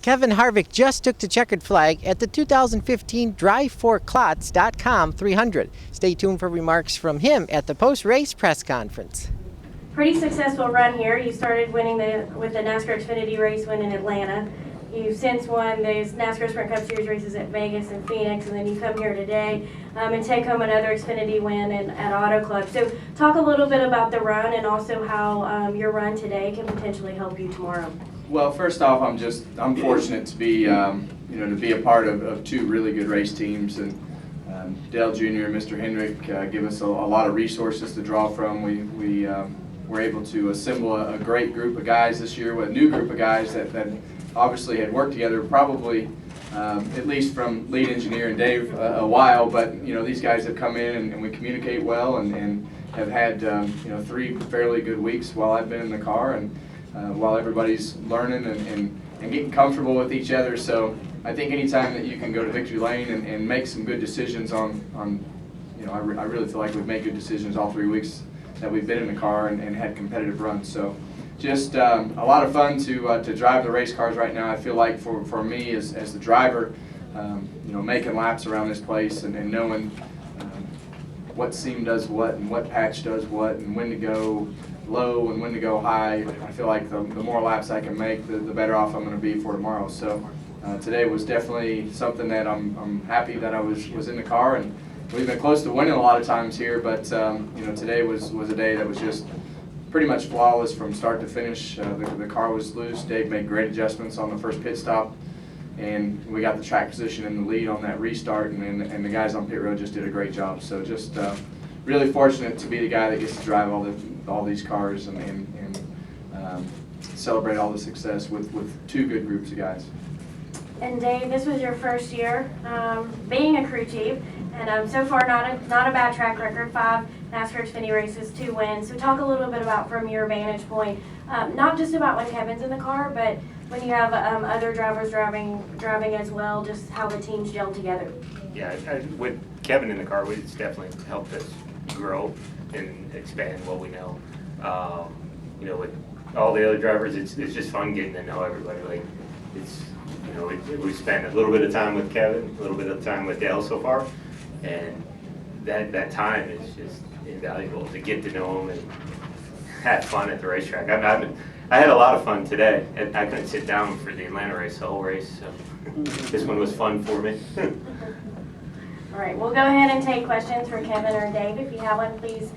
Kevin Harvick just took the checkered flag at the 2015 DriveForKlots.com 300. Stay tuned for remarks from him at the post-race press conference. Pretty successful run here. You started winning with the NASCAR Xfinity race win in Atlanta. You've since won these NASCAR Sprint Cup Series races at Vegas and Phoenix, and then you come here today and take home another Xfinity win at Auto Club. So talk a little bit about the run and also how your run today can potentially help you tomorrow. Well, first off, I'm fortunate to be to be a part of two really good race teams, and Dale Jr. and Mr. Hendrick give us a lot of resources to draw from. We were able to assemble a great group of guys this year, with a new group of guys that obviously had worked together probably at least from lead engineer and Dave a while, but these guys have come in and we communicate well and have had 3 fairly good weeks while I've been in the car, and while everybody's learning and getting comfortable with each other. So I think anytime that you can go to victory lane and make some good decisions on I really feel like we've made good decisions all 3 weeks that we've been in the car and had competitive runs. So just a lot of fun to drive the race cars right now. I feel like for me as the driver, making laps around this place and knowing what seam does what and what patch does what and when to go low and when to go high. I feel like the more laps I can make, the better off I'm going to be for tomorrow. So today was definitely something that I'm happy that I was in the car, and we've been close to winning a lot of times here, but today was a day that was just pretty much flawless from start to finish. The car was loose. Dave made great adjustments on the first pit stop, and we got the track position in the lead on that restart, and the guys on pit road just did a great job. So just really fortunate to be the guy that gets to drive all these cars and celebrate all the success with two good groups of guys. And Dave, this was your first year being a crew chief, and so far not a bad track record. 5 NASCAR Xfinity races, 2 wins. So talk a little bit about, from your vantage point, not just about when Kevin's in the car, but when you have other drivers driving as well, just how the teams gel together. Yeah, with Kevin in the car, it's definitely helped us grow and expand what we know. With all the other drivers, it's just fun getting to know everybody. Like we spent a little bit of time with Kevin, a little bit of time with Dale so far, and that time is just invaluable to get to know them and have fun at the racetrack. I had a lot of fun today. I couldn't sit down for the Atlanta race, the whole race, so this one was fun for me. All right, we'll go ahead and take questions for Kevin or Dave. If you have one, please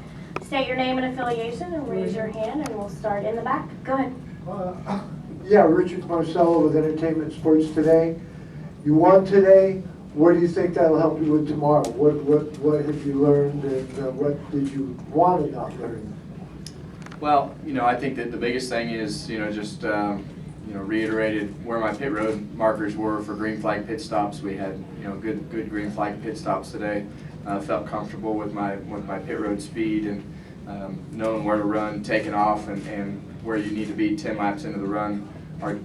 state your name and affiliation and raise your hand, and we'll start in the back. Go ahead. Yeah, Richard Marcello with Entertainment Sports Today. You won today. What do you think that'll help you with tomorrow? What have you learned, and what did you want to not learn? Well, I think that the biggest thing is, just reiterated where my pit road markers were for green flag pit stops. We had, good green flag pit stops today. Felt comfortable with my pit road speed and knowing where to run, taking off, and where you need to be 10 laps into the run are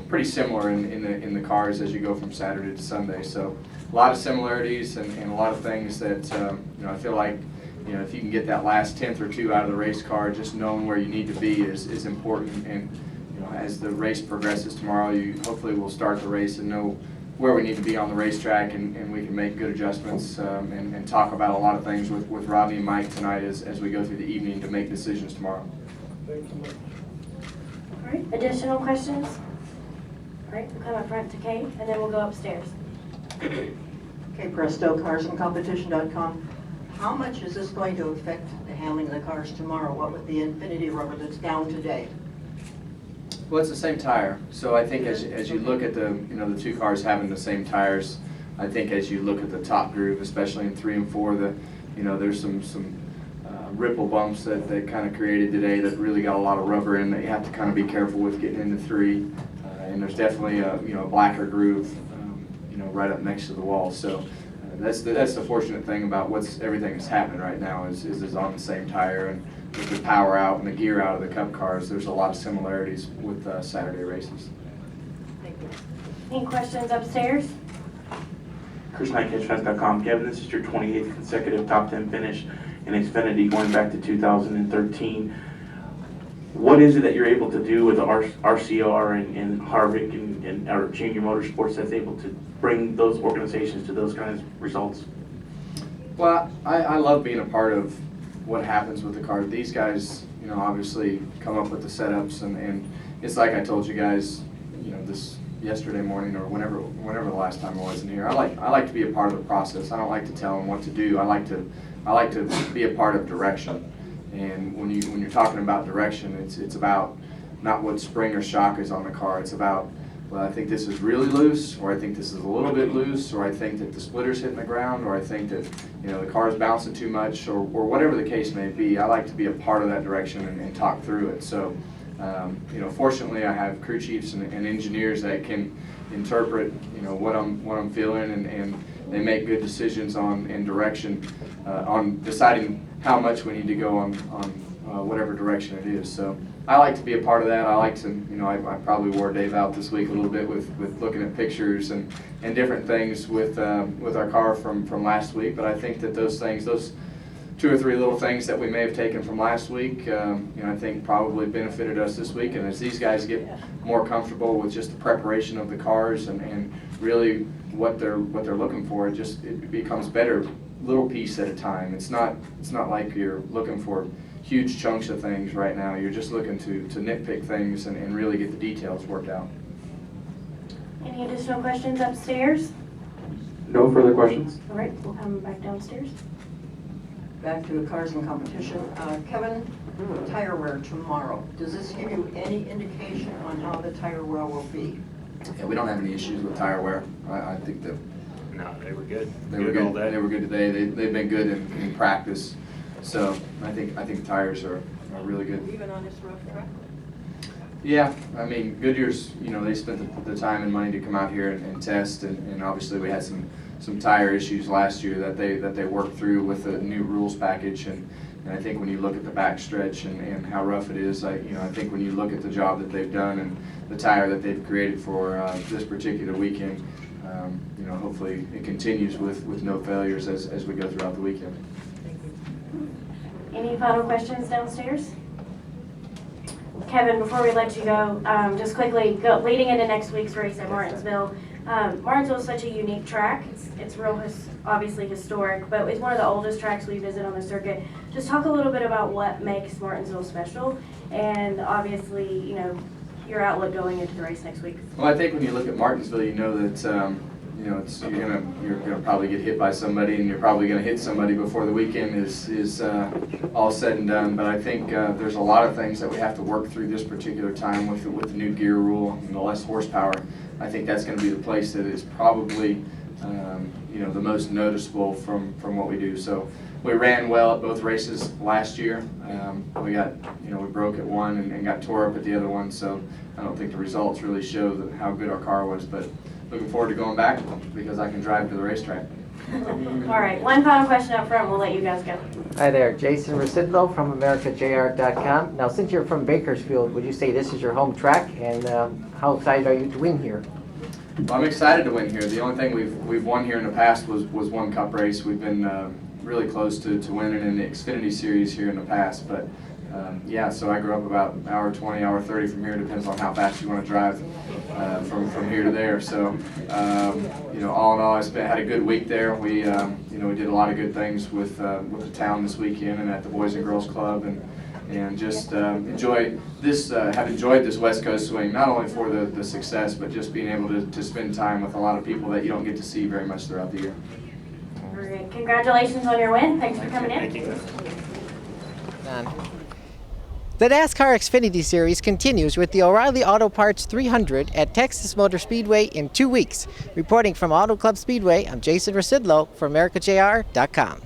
pretty similar in the cars as you go from Saturday to Sunday. So a lot of similarities and a lot of things that I feel like if you can get that last 10th or 2 out of the race car, just knowing where you need to be is important. And as the race progresses tomorrow, you hopefully will start the race and know where we need to be on the racetrack, and we can make good adjustments and talk about a lot of things with Rodney and Mike tonight as we go through the evening to make decisions tomorrow. Thank you. All right, additional questions? All right, we'll come up front to Kate, and then we'll go upstairs. Okay, Presto, carsandcompetition.com. How much is this going to affect the handling of the cars tomorrow? What with the Infinity rubber that's down today? Well, it's the same tire. So I think as you look at the 2 cars having the same tires, I think as you look at the top groove, especially in 3 and 4, there's some ripple bumps that kind of created today that really got a lot of rubber in that you have to kind of be careful with getting into 3. And there's definitely a blacker groove, right up next to the wall. So that's the fortunate thing about everything that's happening right now is on the same tire, and with the power out and the gear out of the Cup cars, there's a lot of similarities with Saturday races. Thank you. Any questions upstairs? Chris Knight, CatchFast.com. Kevin, this is your 28th consecutive top 10 finish in Xfinity going back to 2013. what is it that you're able to do with the RCR and Harvick and our Junior Motorsports that's able to bring those organizations to those kinds of results? Well, I love being a part of what happens with the car. These guys, you know, obviously come up with the setups, and it's like I told you guys, you know, this yesterday morning or whenever the last time I was in here. I like to be a part of the process. I don't like to tell them what to do. I like to be a part of direction. And when you're talking about direction, it's about not what spring or shock is on the car. It's about, well, I think this is really loose, or I think this is a little bit loose, or I think that the splitter's hitting the ground, or I think that, you know, the car's bouncing too much, or whatever the case may be. I like to be a part of that direction and talk through it. So, you know, fortunately, I have crew chiefs and engineers that can interpret, you know, what I'm feeling, and they make good decisions on direction, on deciding how much we need to go on whatever direction it is. So I like to be a part of that. I like to, you know, I probably wore Dave out this week a little bit with looking at pictures and different things with our car from last week. But I think that those things, those 2 or 3 little things that we may have taken from last week, you know, I think probably benefited us this week. And as these guys get more comfortable with just the preparation of the cars and really what they're looking for, it becomes better, little piece at a time. It's not like you're looking for huge chunks of things right now. You're just looking to nitpick things and really get the details worked out. Any additional questions upstairs? No further questions. All right, we'll come back downstairs. Back to cars and competition. Kevin, tire wear tomorrow. Does this give you any indication on how the tire wear will be? Yeah, we don't have any issues with tire wear. I think that No, they were good. they were good. all day. They were good today. They've been good in practice. So I think tires are really good. Even on this rough track? Yeah, I mean, Goodyear's, you know, they spent the time and money to come out here and test, and obviously we had some tire issues last year that they worked through with the new rules package, and I think when you look at the back stretch and how rough it is, I think when you look at the job that they've done and the tire that they've created for this particular weekend, you know, hopefully it continues with no failures as we go throughout the weekend. Any final questions downstairs? Kevin, before we let you go, just quickly, leading into next week's race at Martinsville. Martinsville is such a unique track. It's real, obviously historic, but it's one of the oldest tracks we visit on the circuit. Just talk a little bit about what makes Martinsville special, and obviously, you know, your outlook going into the race next week. Well, I think when you look at Martinsville, you know that you know, you're gonna probably get hit by somebody, and you're probably gonna hit somebody before the weekend is all said and done. But I think there's a lot of things that we have to work through this particular time with the new gear rule and the less horsepower. I think that's going to be the place that is probably you know, the most noticeable from what we do. So we ran well at both races last year. We broke at one and got tore up at the other one. So I don't think the results really show how good our car was. But looking forward to going back because I can drive to the racetrack. All right, one final question up front, we'll let you guys go. Hi there, Jason Rzucidlo from AmericaJR.com. Now, since you're from Bakersfield, would you say this is your home track, and how excited are you to win here? Well, I'm excited to win here. The only thing we've won here in the past was one Cup race. We've been really close to winning in the Xfinity Series here in the past, but yeah, so I grew up about an hour 20, hour 30 from here. Depends on how fast you want to drive from here to there. So, you know, all in all, had a good week there. We, you know, we did a lot of good things with the town this weekend and at the Boys and Girls Club, and just have enjoyed this West Coast swing, not only for the success, but just being able to spend time with a lot of people that you don't get to see very much throughout the year. Very good. Congratulations on your win. Thanks for coming in. Thank you. The NASCAR Xfinity Series continues with the O'Reilly Auto Parts 300 at Texas Motor Speedway in 2 weeks. Reporting from Auto Club Speedway, I'm Jason Rzucidlo for AmericaJR.com.